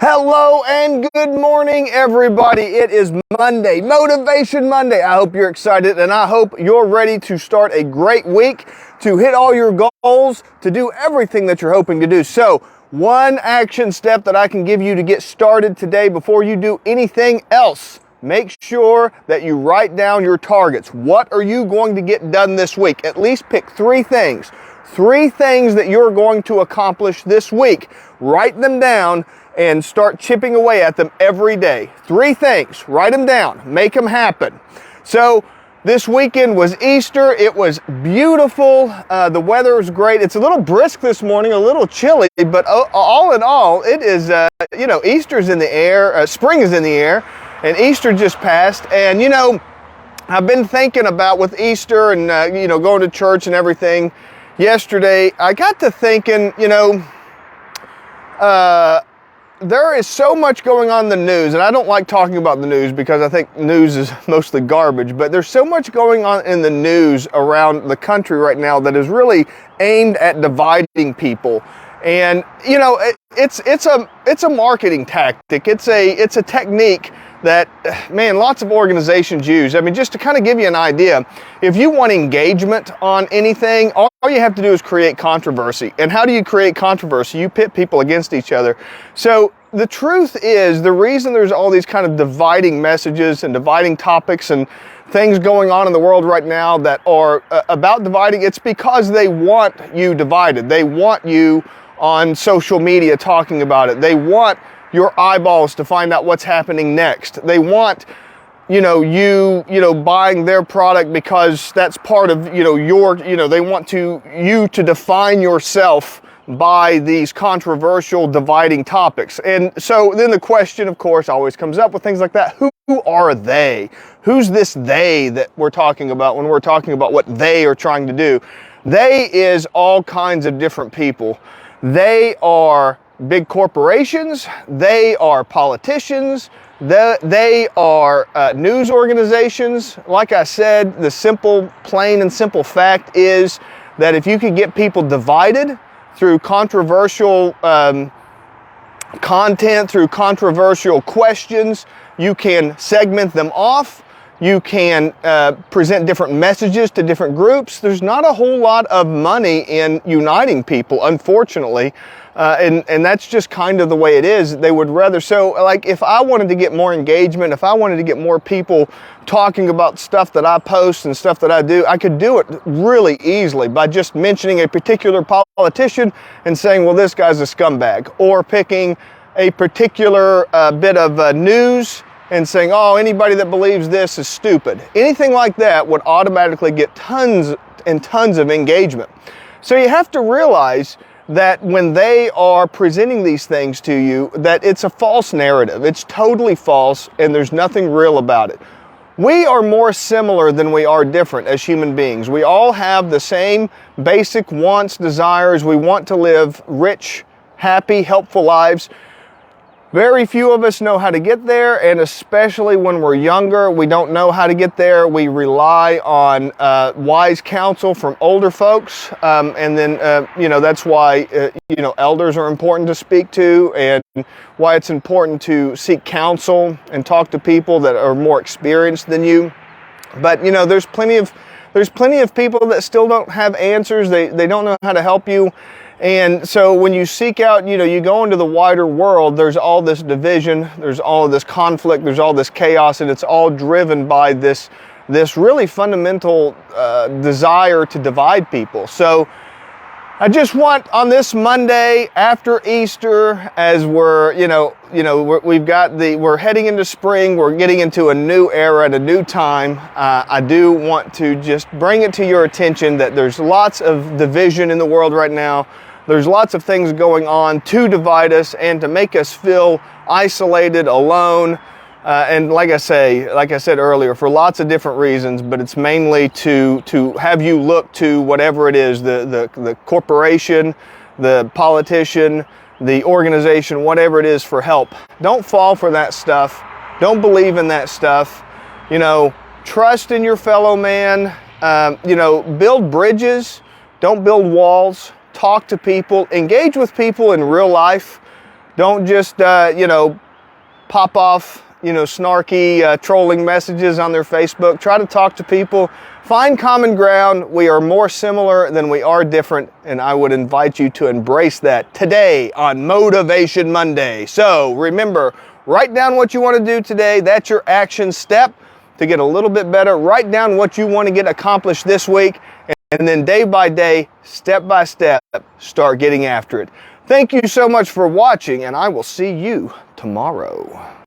Hello and good morning, everybody. It is Monday, Motivation Monday. I hope you're excited and I hope you're ready to start a great week, to hit all your goals, to do everything that you're hoping to do. So, one action step that I can give you to get started today before you do anything else. Make sure that you write down your targets. What are you going to get done this week? At least pick three things. Three things that you're going to accomplish this week. Write them down and start chipping away at them every day. Three things. Write them down. Make them happen. So this weekend was Easter. It was beautiful. The weather was great. It's a little brisk this morning, a little chilly, but all in all, it is, Easter's in the air, spring is in the air, and Easter just passed. And, I've been thinking about with Easter and, going to church and everything yesterday, I got to thinking, there is so much going on in the news, and I don't like talking about the news because I think news is mostly garbage, but there's so much going on in the news around the country right now that is really aimed at dividing people. And, it's a marketing tactic. It's a technique that, lots of organizations use. I mean, just to kind of give you an idea, if you want engagement on anything, all you have to do is create controversy. And how do you create controversy? You pit people against each other. So the truth is, the reason there's all these kind of dividing messages and dividing topics and things going on in the world right now that are about dividing, it's because they want you divided. They want you on social media talking about it. They want your eyeballs to find out what's happening next. They want, you buying their product because that's part of, they want you to define yourself by these controversial dividing topics. And so then the question, of course, always comes up with things like that. Who are they? Who's this they that we're talking about when we're talking about what they are trying to do? They is all kinds of different people. They are big corporations, they are politicians, they are news organizations. Like I said, the plain and simple fact is that if you could get people divided through controversial content, through controversial questions, you can segment them off. You can present different messages to different groups. There's not a whole lot of money in uniting people, unfortunately. And that's just kind of the way it is. They would rather, so like if I wanted to get more engagement, if I wanted to get more people talking about stuff that I post and stuff that I do, I could do it really easily by just mentioning a particular politician and saying, well, this guy's a scumbag, or picking a particular bit of news and saying, oh, anybody that believes this is stupid. Anything like that would automatically get tons and tons of engagement. So you have to realize that when they are presenting these things to you, that it's a false narrative. It's totally false, and there's nothing real about it. We are more similar than we are different as human beings. We all have the same basic wants, desires. We want to live rich, happy, helpful lives. Very few of us know how to get there, and especially when we're younger, we don't know how to get there. We rely on wise counsel from older folks, and then, that's why, elders are important to speak to, and why it's important to seek counsel and talk to people that are more experienced than you. But, there's plenty of people that still don't have answers. They don't know how to help you. And so when you seek out, you go into the wider world, there's all this division, there's all this conflict, there's all this chaos, and it's all driven by this really fundamental desire to divide people. So I just want on this Monday after Easter, as we're heading into spring, we're getting into a new era and a new time. I do want to just bring it to your attention that there's lots of division in the world right now. There's lots of things going on to divide us and to make us feel isolated, alone, and like I said earlier, for lots of different reasons, but it's mainly to have you look to whatever it is, the corporation, the politician, the organization, whatever it is, for help. Don't fall for that stuff. Don't believe in that stuff. Trust in your fellow man. Build bridges. Don't build walls. Talk to people. Engage with people in real life. Don't just, pop off, snarky, trolling messages on their Facebook. Try to talk to people. Find common ground. We are more similar than we are different, and I would invite you to embrace that today on Motivation Monday. So remember, write down what you want to do today. That's your action step to get a little bit better. Write down what you want to get accomplished this week, and then day by day, step by step, start getting after it. Thank you so much for watching, and I will see you tomorrow.